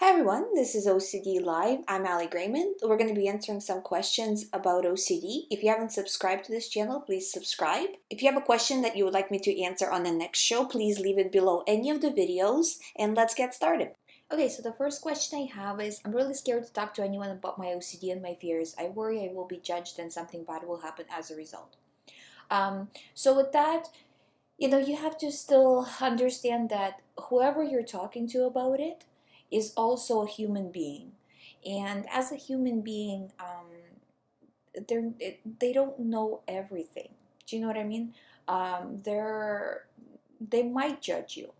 Hi everyone, this is OCD Live. I'm Ali Grayman. We're going to be answering some questions about OCD. If you haven't subscribed to this channel, please subscribe. If you have a question that you would like me to answer on the next show, please leave it below any of the videos and let's get started. Okay, so the first question I have is, I'm really scared to talk to anyone about my OCD and my fears. I worry I will be judged and something bad will happen as a result. So with that, you have to still understand that whoever you're talking to about it is also a human being. And as a human being, they don't know everything. Do you know what I mean? They might judge you.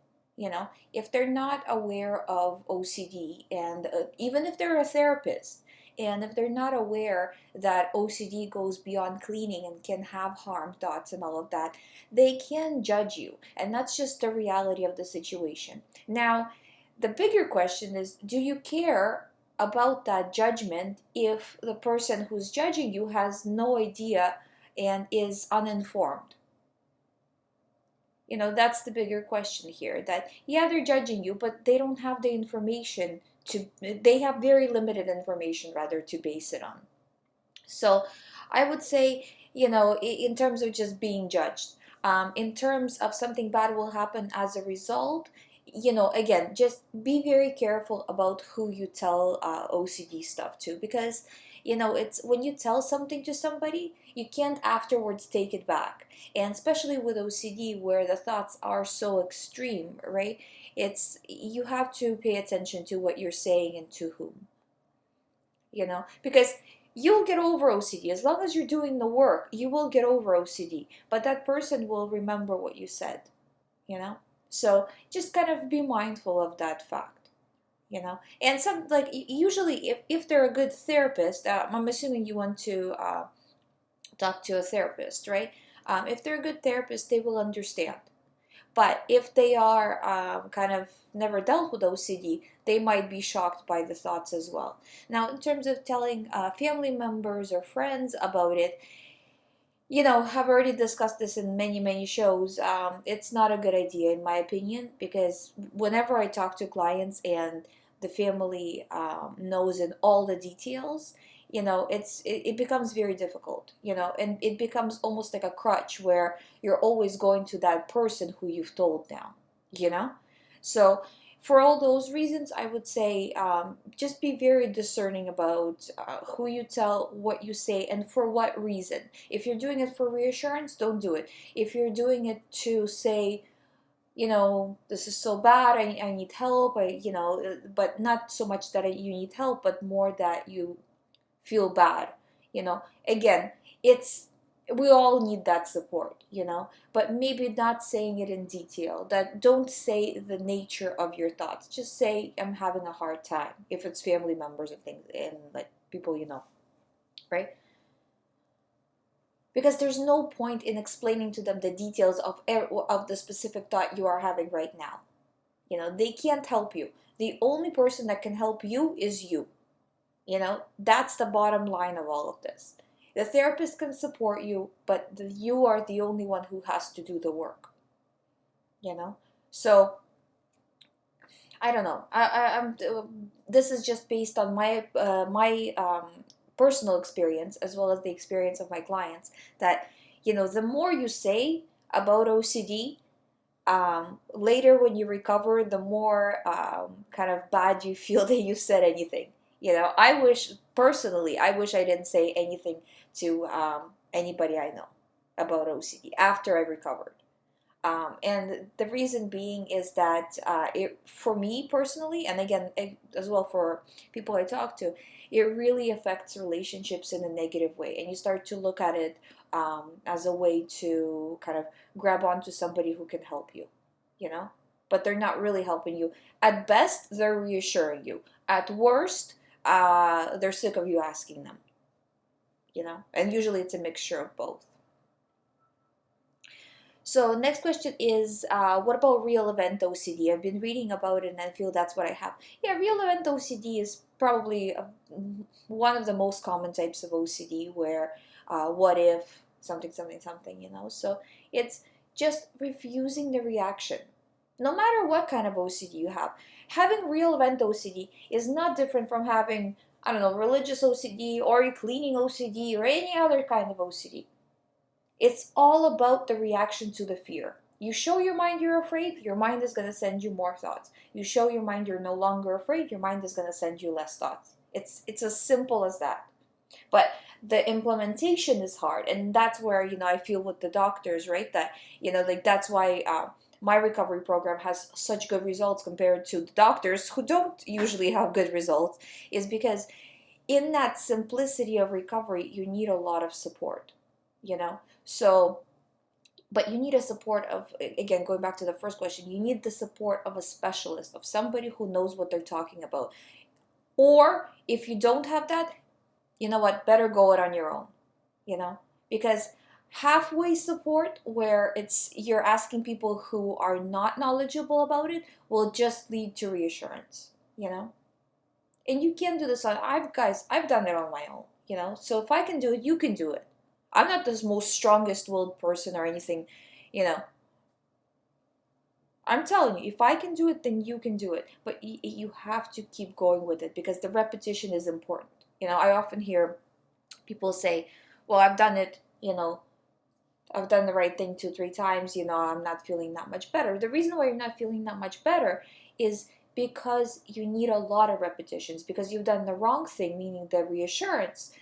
If they're not aware of OCD, and even if they're a therapist, and if they're not aware that OCD goes beyond cleaning and can have harm thoughts and all of that, they can judge you. And that's just the reality of the situation. Now, the bigger question is, do you care about that judgment if the person who's judging you has no idea and is uninformed? That's the bigger question here, that yeah, they're judging you, but they don't have the information they have very limited information rather to base it on. So I would say, in terms of just being judged, in terms of something bad will happen as a result, again, just be very careful about who you tell OCD stuff to, because it's when you tell something to somebody, you can't afterwards take it back. And especially with OCD, where the thoughts are so extreme, right? You have to pay attention to what you're saying and to whom, because you'll get over OCD as long as you're doing the work. You will get over OCD, but that person will remember what you said, so just kind of be mindful of that fact. And some, like, usually if they're a good therapist, I'm assuming you want to talk to a therapist, right? If they're a good therapist, they will understand. But if they are kind of never dealt with OCD, they might be shocked by the thoughts as well. Now, in terms of telling family members or friends about it, I've already discussed this in many, many shows. It's not a good idea, in my opinion, because whenever I talk to clients and the family knows in all the details, it becomes very difficult, and it becomes almost like a crutch where you're always going to that person who you've told now, you know? So for all those reasons, I would say just be very discerning about who you tell, what you say, and for what reason. If you're doing it for reassurance, don't do it. If you're doing it to say, this is so bad, I need help, but not so much that you need help, but more that you feel bad, again, it's we all need that support, but maybe not saying it in detail. That don't say the nature of your thoughts, just say I'm having a hard time, if it's family members and things, and like people, right? Because there's no point in explaining to them the details of the specific thought you are having right now. They can't help you. The only person that can help you is you. That's the bottom line of all of this. The therapist can support you, but you are the only one who has to do the work. So I don't know. I'm. This is just based on my personal experience, as well as the experience of my clients. That the more you say about OCD, later when you recover, the more kind of bad you feel that you said anything. I wish I didn't say anything to anybody I know about OCD after I recovered. And the reason being is that for me personally, and again, as well for people I talk to, it really affects relationships in a negative way. And you start to look at it as a way to kind of grab onto somebody who can help you, but they're not really helping you. At best, they're reassuring you. At worst, they're sick of you asking them, and usually it's a mixture of both. So next question is, what about real event OCD? I've been reading about it and I feel that's what I have. Yeah, real event OCD is probably one of the most common types of OCD, where what if something, something, something, So it's just refusing the reaction. No matter what kind of OCD you have. Having real event OCD is not different from having, I don't know, religious OCD or cleaning OCD or any other kind of OCD. It's all about the reaction to the fear. You show your mind you're afraid, your mind is going to send you more thoughts. You show your mind you're no longer afraid, your mind is going to send you less thoughts. It's as simple as that. But the implementation is hard, and that's where, I feel with the doctors, right, that, like, that's why my recovery program has such good results compared to the doctors who don't usually have good results, is because in that simplicity of recovery you need a lot of support, so, but you need a support of, again, going back to the first question, you need the support of a specialist, of somebody who knows what they're talking about. Or if you don't have that, you know what, better go it on your own, because halfway support where you're asking people who are not knowledgeable about it will just lead to reassurance, and you can do this I've done it on my own, so if I can do it, you can do it. I'm not the most strongest willed person or anything, you know I'm telling you, if I can do it, then you can do it. But you have to keep going with it because the repetition is important. I often hear people say, well, I've done it, I've done the right thing 2, 3 times, I'm not feeling that much better. The reason why you're not feeling that much better is because you need a lot of repetitions, because you've done the wrong thing, meaning the reassurance,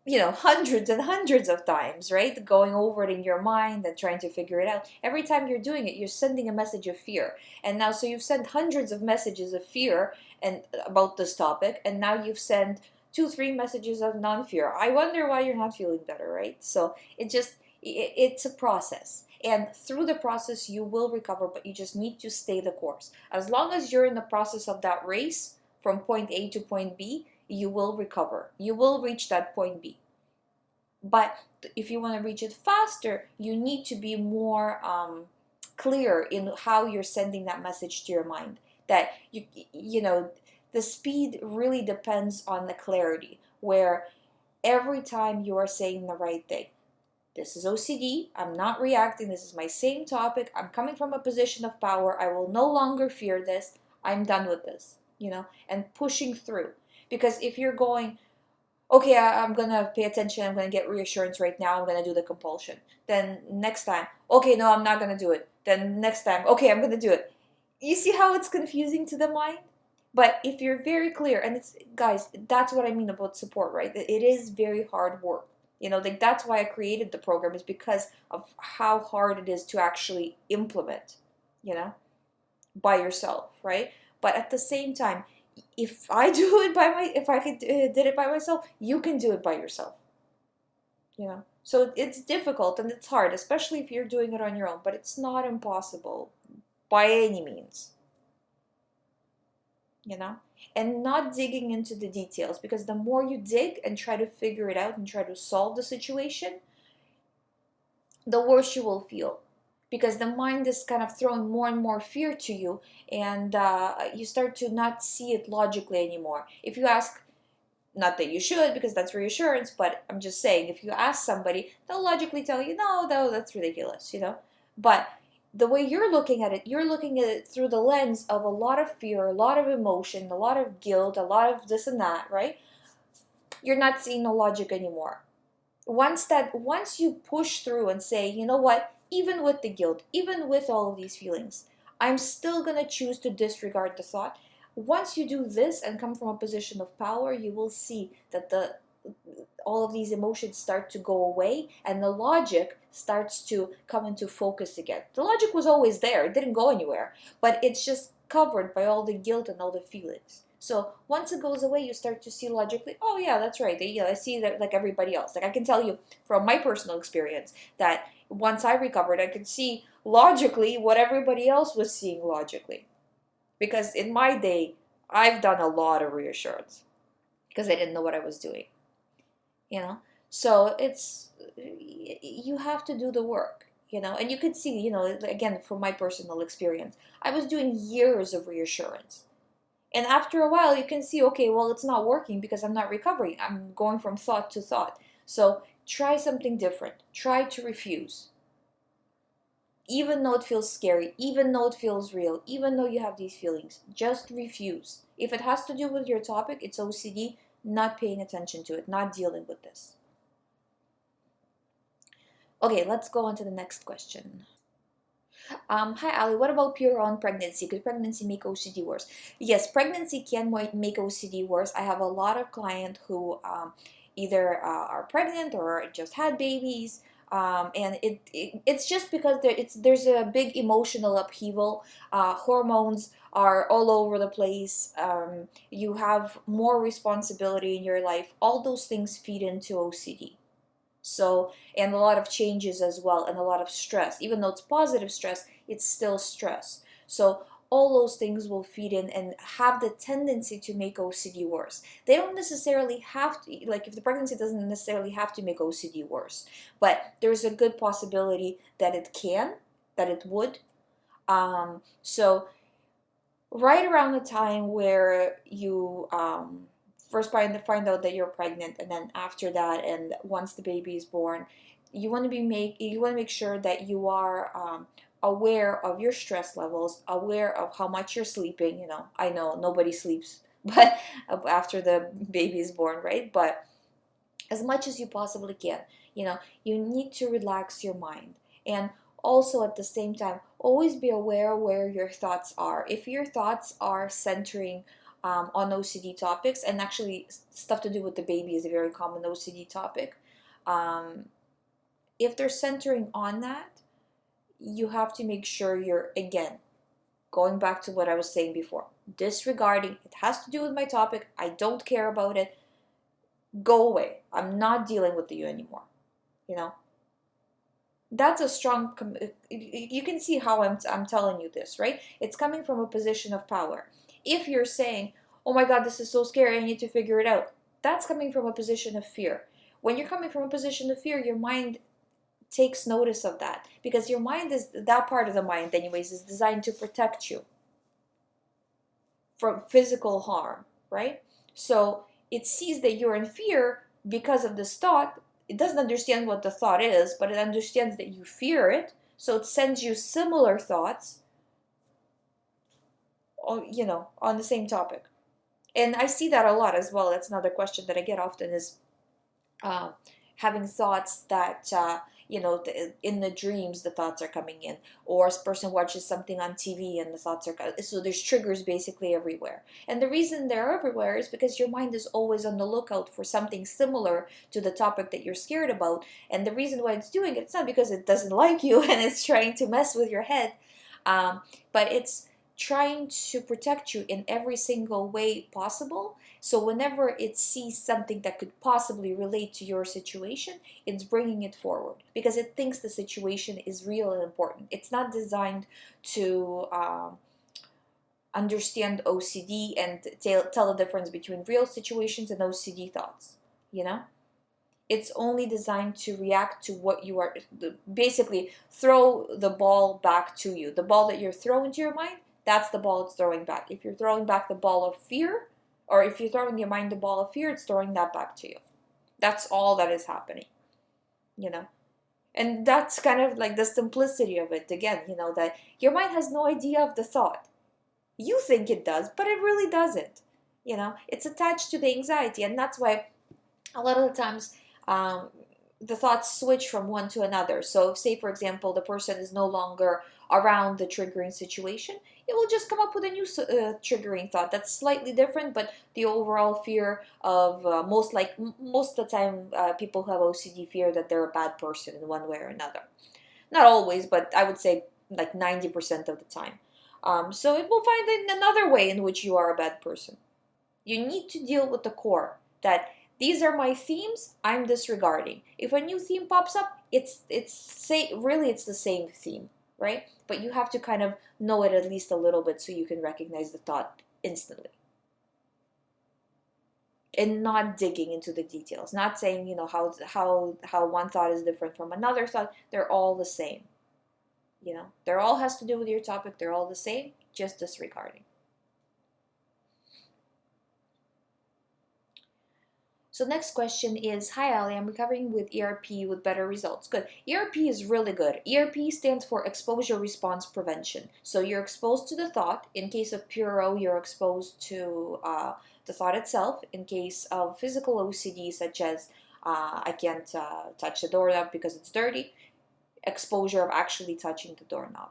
hundreds and hundreds of times, right? Going over it in your mind and trying to figure it out. Every time you're doing it, you're sending a message of fear. And now, so you've sent hundreds of messages of fear and about this topic, and now you've sent 2, 3 messages of non-fear. I wonder why you're not feeling better, right? So it's a process. And through the process, you will recover, but you just need to stay the course. As long as you're in the process of that race from point A to point B, you will recover. You will reach that point B. But if you want to reach it faster, you need to be more clear in how you're sending that message to your mind. That the speed really depends on the clarity, where every time you are saying the right thing. This is OCD. I'm not reacting. This is my same topic. I'm coming from a position of power. I will no longer fear this. I'm done with this, and pushing through. Because if you're going, okay, I'm going to pay attention, I'm going to get reassurance right now, I'm going to do the compulsion. Then next time, okay, no, I'm not going to do it. Then next time, okay, I'm going to do it. You see how it's confusing to the mind? But if you're very clear, and guys, that's what I mean about support, right? It is very hard work. Like, that's why I created the program, is because of how hard it is to actually implement, by yourself, right? But at the same time, if I do it if I did it by myself, you can do it by yourself. So it's difficult and it's hard, especially if you're doing it on your own. But it's not impossible by any means. And not digging into the details, because the more you dig and try to figure it out and try to solve the situation, the worse you will feel. Because the mind is kind of throwing more and more fear to you, and you start to not see it logically anymore. If you ask, not that you should, because that's reassurance, but I'm just saying, if you ask somebody, they'll logically tell you, no, that's ridiculous, But the way you're looking at it through the lens of a lot of fear, a lot of emotion, a lot of guilt, a lot of this and that, right? You're not seeing the logic anymore. Once you push through and say, you know what, even with the guilt, even with all of these feelings, I'm still going to choose to disregard the thought. Once you do this and come from a position of power, you will see that all of these emotions start to go away and the logic starts to come into focus again. The logic was always there, it didn't go anywhere, but it's just covered by all the guilt and all the feelings. So once it goes away, you start to see logically, oh yeah, that's right. I see that like everybody else. Like, I can tell you from my personal experience that once I recovered, I could see logically what everybody else was seeing logically. Because in my day, I've done a lot of reassurance because I didn't know what I was doing. So you have to do the work, and you could see, again, from my personal experience, I was doing years of reassurance. And after a while, you can see, okay, well, it's not working because I'm not recovering. I'm going from thought to thought. So try something different. Try to refuse. Even though it feels scary, even though it feels real, even though you have these feelings, just refuse. If it has to do with your topic, it's OCD, not paying attention to it, not dealing with this. Okay, let's go on to the next question. Hi Ali, what about pure on pregnancy? Could pregnancy make OCD worse? Yes, pregnancy can make OCD worse. I have a lot of clients who either are pregnant or just had babies. And it's just because there's a big emotional upheaval. Hormones are all over the place. You have more responsibility in your life. All those things feed into OCD. So, and a lot of changes as well, and a lot of stress. Even though it's positive stress, it's still stress. So, all those things will feed in and have the tendency to make OCD worse. They don't necessarily have to, like, if the pregnancy doesn't necessarily have to make OCD worse, but there's a good possibility that it can, that it would. So, right around the time where you first find out that you're pregnant, and then after that, and once the baby is born, you want to make sure that you are aware of your stress levels, aware of how much you're sleeping. I know nobody sleeps but after the baby is born, right? But as much as you possibly can, you need to relax your mind. And also at the same time, always be aware where your thoughts are. If your thoughts are centering on OCD topics, and actually stuff to do with the baby is a very common OCD topic, if they're centering on that, you have to make sure you're, again, going back to what I was saying before, disregarding, it has to do with my topic, I don't care about it, go away, I'm not dealing with you anymore. That's a strong, you can see how I'm telling you this, right? It's coming from a position of power. If you're saying, oh my God, this is so scary, I need to figure it out, that's coming from a position of fear. When you're coming from a position of fear, your mind takes notice of that, because your mind is, that part of the mind anyways, is designed to protect you from physical harm, right? So it sees that you're in fear because of this thought. It doesn't understand what the thought is, but it understands that you fear it. So it sends you similar thoughts, on the same topic. And I see that a lot as well. That's another question that I get often is uh, having thoughts that in the dreams the thoughts are coming in, or a person watches something on TV and the thoughts are so there's triggers basically everywhere. And the reason they're everywhere is because your mind is always on the lookout for something similar to the topic that you're scared about. And the reason why it's doing it's not because it doesn't like you and it's trying to mess with your head, but it's trying to protect you in every single way possible. So whenever it sees something that could possibly relate to your situation, it's bringing it forward because it thinks the situation is real and important. It's not designed to understand OCD and tell the difference between real situations and OCD thoughts. It's only designed to react to what you are, basically throw the ball back to you. The ball that you're throwing to your mind, that's the ball it's throwing back. If you're throwing back the ball of fear, or if you're throwing your mind the ball of fear, it's throwing that back to you. That's all that is happening, And that's kind of like the simplicity of it. Again, that your mind has no idea of the thought. You think it does, but it really doesn't. It's attached to the anxiety, and that's why a lot of the times the thoughts switch from one to another. So say, for example, the person is no longer around the triggering situation, it will just come up with a new triggering thought that's slightly different, but the overall fear of most of the time people who have OCD fear that they're a bad person in one way or another. Not always, but I would say like 90% of the time. So it will find another way in which you are a bad person. You need to deal with the core, that these are my themes, I'm disregarding. If a new theme pops up, it's the same theme, right? But you have to kind of know it at least a little bit so you can recognize the thought instantly. And not digging into the details, not saying, how one thought is different from another thought. They're all the same. They're all has to do with your topic. They're all the same, just disregarding. So next question is, hi Ali, I'm recovering with ERP with better results. Good. ERP is really good. ERP stands for exposure response prevention. So you're exposed to the thought. In case of Puro, you're exposed to the thought itself. In case of physical OCD, such as I can't touch the doorknob because it's dirty, exposure of actually touching the doorknob.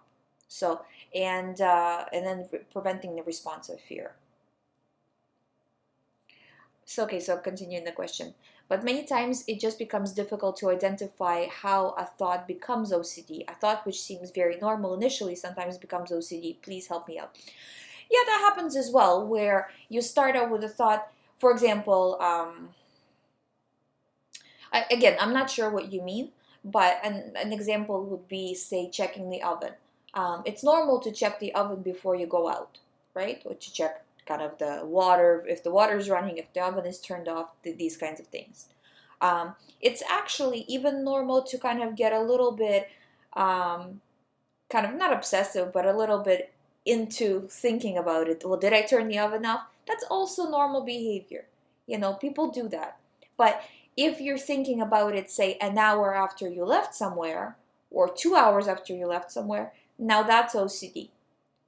So, and then preventing the response of fear. So, okay, so continuing the question. But many times it just becomes difficult to identify how a thought becomes OCD. A thought which seems very normal initially sometimes becomes OCD. Please help me out. Yeah, that happens as well, where you start out with a thought, for example, again, I'm not sure what you mean, but an example would be, say, checking the oven. It's normal to check the oven before you go out, right? Or to check kind of the water, if the water is running, if the oven is turned off, these kinds of things. It's actually even normal to kind of get a little bit, kind of not obsessive, but a little bit into thinking about it. Well, did I turn the oven off? That's also normal behavior. You know, people do that. But if you're thinking about it, say, an hour after you left somewhere, or 2 hours after you left somewhere, now that's OCD.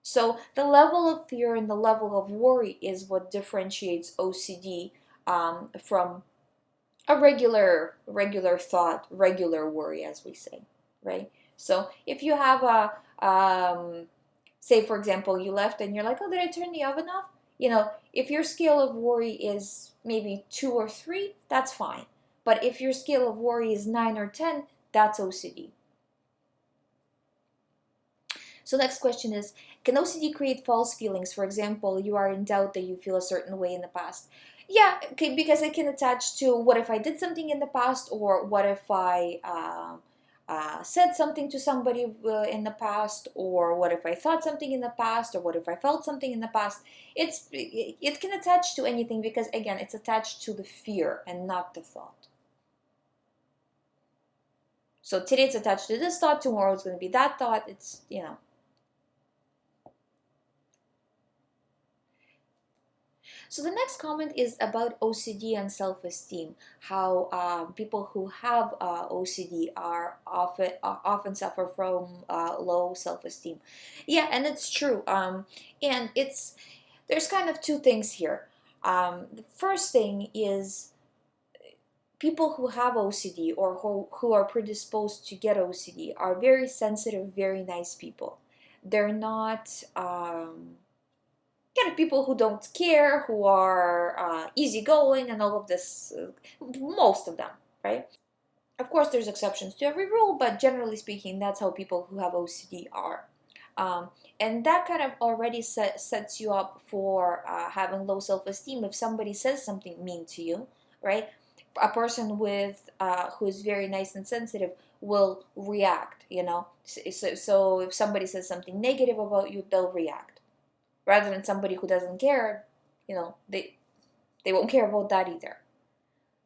So the level of fear and the level of worry is what differentiates OCD from a regular thought, regular worry, as we say, right? So if you have say for example, you left and you're like, oh, did I turn the oven off? You know, if your scale of worry is maybe 2 or 3, that's fine. But if your scale of worry is 9 or 10, that's OCD. So next question is, can OCD create false feelings? For example, you are in doubt that you feel a certain way in the past. Yeah, okay, because it can attach to what if I did something in the past, or what if I said something to somebody in the past, or what if I thought something in the past, or what if I felt something in the past. It can attach to anything because, again, it's attached to the fear and not the thought. So today it's attached to this thought, tomorrow it's going to be that thought. It's, you know. So the next comment is about OCD and self-esteem. How people who have OCD are often suffer from low self-esteem. Yeah, and it's true. And there's kind of two things here. The first thing is people who have OCD, or who are predisposed to get OCD, are very sensitive, very nice people. They're not kind of people who don't care, who are easygoing, and all of this. Most of them, right? Of course, there's exceptions to every rule, but generally speaking, that's how people who have OCD are. And that kind of already sets you up for having low self-esteem. If somebody says something mean to you, right? A person with who is very nice and sensitive will react. You know, so if somebody says something negative about you, they'll react, rather than somebody who doesn't care. You know, they won't care about that either.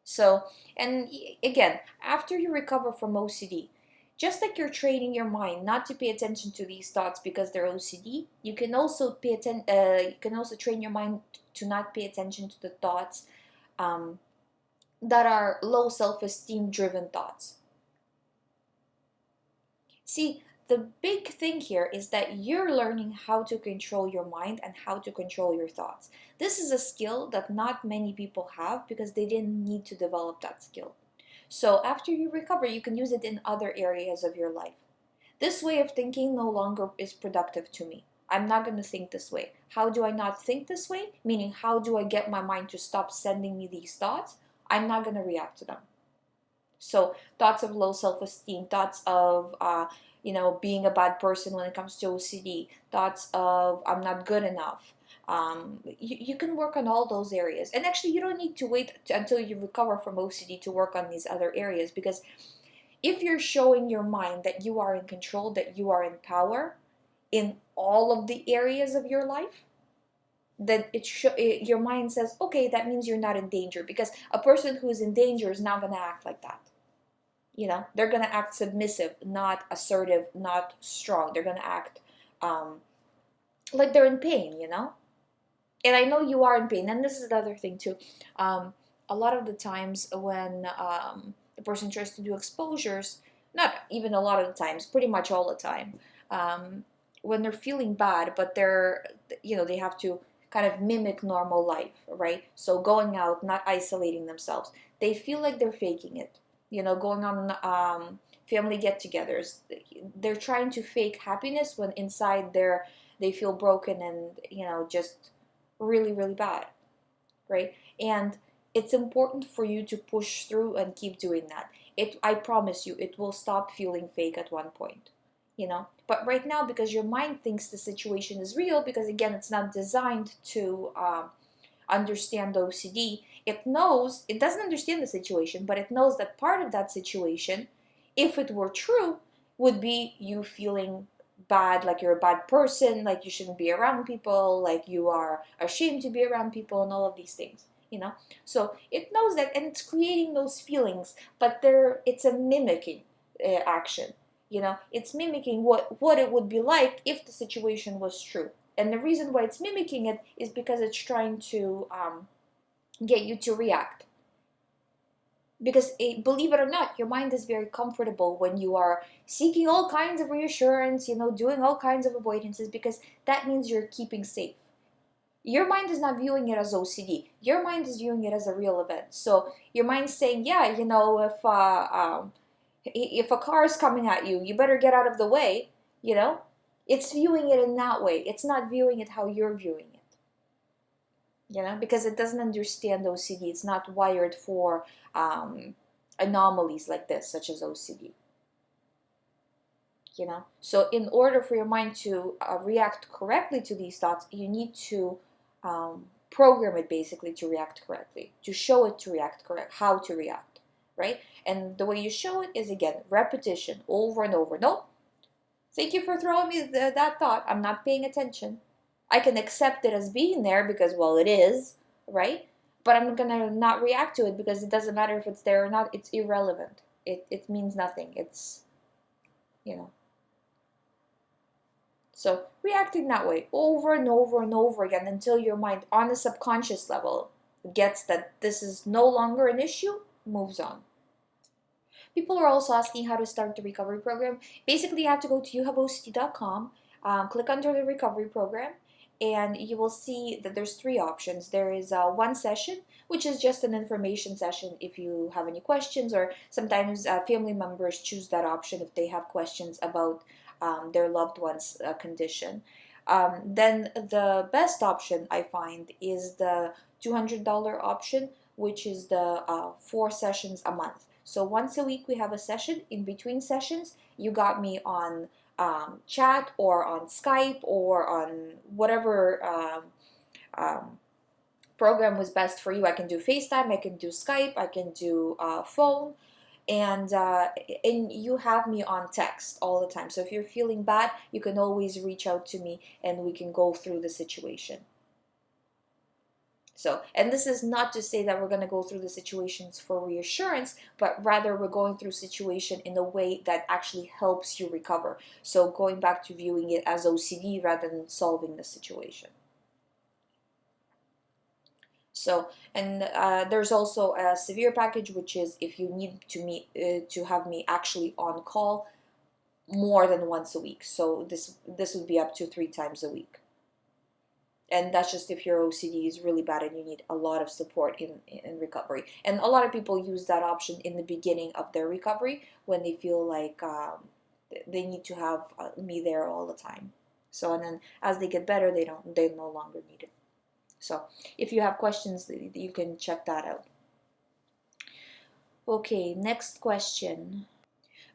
So, and again, after you recover from OCD, just like you're training your mind not to pay attention to these thoughts because they're OCD, you can also you can also train your mind to not pay attention to the thoughts that are low self-esteem driven thoughts. See, the big thing here is that you're learning how to control your mind and how to control your thoughts. This is a skill that not many people have because they didn't need to develop that skill. So after you recover, you can use it in other areas of your life. This way of thinking no longer is productive to me. I'm not going to think this way. How do I not think this way? Meaning, how do I get my mind to stop sending me these thoughts? I'm not going to react to them. So thoughts of low self-esteem, thoughts of being a bad person when it comes to OCD, thoughts of I'm not good enough. You can work on all those areas. And actually, you don't need to wait until you recover from OCD to work on these other areas, because if you're showing your mind that you are in control, that you are in power in all of the areas of your life, then your mind says, okay, that means you're not in danger, because a person who is in danger is not going to act like that. They're going to act submissive, not assertive, not strong. They're going to act like they're in pain. And I know you are in pain. And this is the other thing too. a lot of the times when the person tries to do exposures, not even a lot of the times, pretty much all the time, um, when they're feeling bad, but they have to kind of mimic normal life, right? So going out, not isolating themselves. They feel like they're faking it, going on family get-togethers. They're trying to fake happiness when inside they feel broken and, just really, really bad, right? And it's important for you to push through and keep doing that. I promise you, it will stop feeling fake at one point, But right now, because your mind thinks the situation is real, because again, it's not designed to understand OCD. It doesn't understand the situation, but it knows that part of that situation, if it were true, would be you feeling bad, like you're a bad person, like you shouldn't be around people, like you are ashamed to be around people, and all of these things. So it knows that, and it's creating those feelings, but it's a mimicking action. It's mimicking what it would be like if the situation was true. And the reason why it's mimicking it is because it's trying to get you to react. Because believe it or not, your mind is very comfortable when you are seeking all kinds of reassurance, doing all kinds of avoidances, because that means you're keeping safe. Your mind is not viewing it as OCD. Your mind is viewing it as a real event. So your mind's saying, yeah, if a car is coming at you, you better get out of the way, It's viewing it in that way. It's not viewing it how you're viewing it, because it doesn't understand OCD. It's not wired for anomalies like this, such as OCD. So in order for your mind to react correctly to these thoughts, you need to program it basically to react correctly, to show it to react correct, how to react, right? And the way you show it is, again, repetition over and over. No, thank you for throwing me that thought. I'm not paying attention. I can accept it as being there because, well, it is, right? But I'm going to not react to it because it doesn't matter if it's there or not. It's irrelevant. It means nothing. It's. So reacting that way over and over and over again until your mind on a subconscious level gets that this is no longer an issue, moves on. People are also asking how to start the recovery program. Basically, you have to go to youhaveocd.com, click under the recovery program, and you will see that there's 3 options. There is one session, which is just an information session if you have any questions, or sometimes family members choose that option if they have questions about their loved one's condition. Then the best option I find is the $200 option, which is the 4 sessions a month. So once a week we have a session. In between sessions, you got me on chat or on Skype or on whatever program was best for you. I can do FaceTime, I can do Skype, I can do phone, and you have me on text all the time. So if you're feeling bad, you can always reach out to me and we can go through the situation. So, and this is not to say that we're going to go through the situations for reassurance, but rather we're going through situation in a way that actually helps you recover. So going back to viewing it as OCD rather than solving the situation. So, and there's also a severe package, which is if you need to have me actually on call more than once a week. So this would be up to 3 times a week. And that's just if your OCD is really bad and you need a lot of support in recovery. And a lot of people use that option in the beginning of their recovery when they feel like they need to have me there all the time. So, and then as they get better, they no longer need it. So if you have questions, you can check that out. Okay, next question.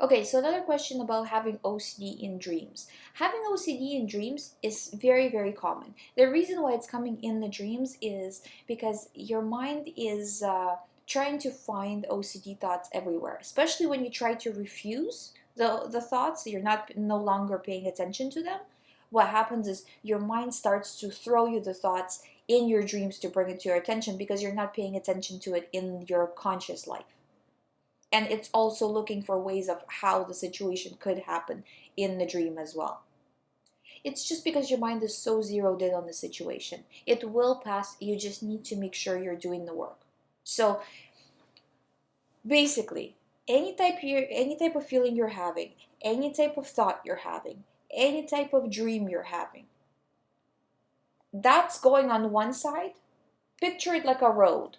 Okay, so another question about having OCD in dreams. Having OCD in dreams is very, very common. The reason why it's coming in the dreams is because your mind is trying to find OCD thoughts everywhere, especially when you try to refuse the thoughts, you're no longer paying attention to them. What happens is your mind starts to throw you the thoughts in your dreams to bring it to your attention because you're not paying attention to it in your conscious life. And it's also looking for ways of how the situation could happen in the dream as well. It's just because your mind is so zeroed in on the situation. It will pass, you just need to make sure you're doing the work. So basically, any type of feeling you're having, any type of thought you're having, any type of dream you're having, that's going on one side. Picture it like a road,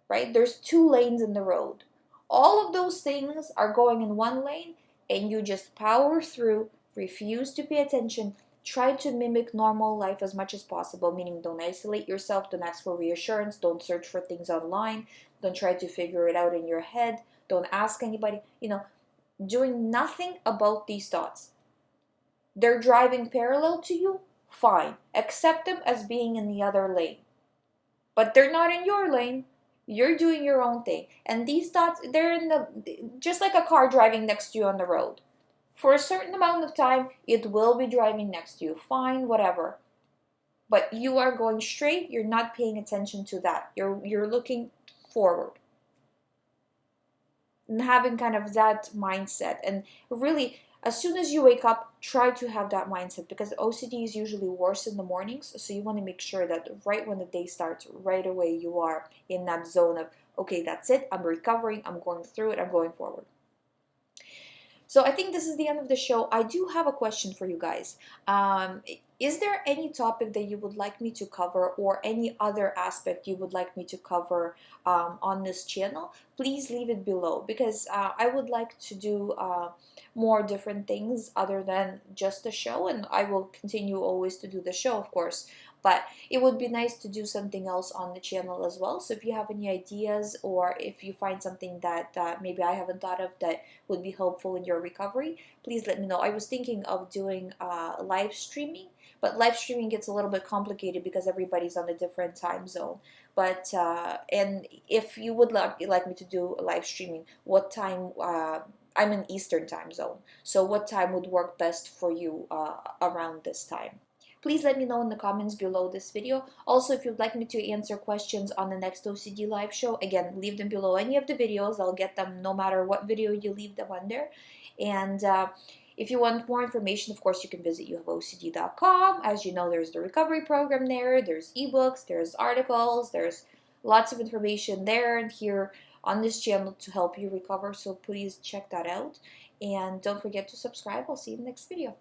right? There's two lanes in the road. All of those things are going in one lane, and you just power through, refuse to pay attention, try to mimic normal life as much as possible, meaning don't isolate yourself, don't ask for reassurance, don't search for things online, don't try to figure it out in your head, don't ask anybody, doing nothing about these thoughts. They're driving parallel to you, fine. Accept them as being in the other lane. But they're not in your lane. You're doing your own thing. And these thoughts, they're in just like a car driving next to you on the road. For a certain amount of time, it will be driving next to you. Fine, whatever. But you are going straight. You're not paying attention to that. You're looking forward. And having kind of that mindset. And really, as soon as you wake up, try to have that mindset, because OCD is usually worse in the mornings. So you want to make sure that right when the day starts, right away you are in that zone of, okay, that's it, I'm recovering, I'm going through it, I'm going forward. So I think this is the end of the show. I do have a question for you guys. Is there any topic that you would like me to cover, or any other aspect you would like me to cover on this channel? Please leave it below, because I would like to do more different things other than just the show, and I will continue always to do the show, of course. But it would be nice to do something else on the channel as well. So if you have any ideas, or if you find something that maybe I haven't thought of that would be helpful in your recovery, please let me know. I was thinking of doing live streaming, but live streaming gets a little bit complicated because everybody's on a different time zone. But and if you would like me to do live streaming, what time? I'm in Eastern time zone, so what time would work best for you around this time? Please let me know in the comments below this video. Also, if you'd like me to answer questions on the next OCD live show, again, leave them below any of the videos. I'll get them no matter what video you leave them under. And if you want more information, of course, you can visit youhaveocd.com. As you know, there's the recovery program there. There's ebooks, there's articles, there's lots of information there and here on this channel to help you recover. So please check that out. And don't forget to subscribe. I'll see you in the next video.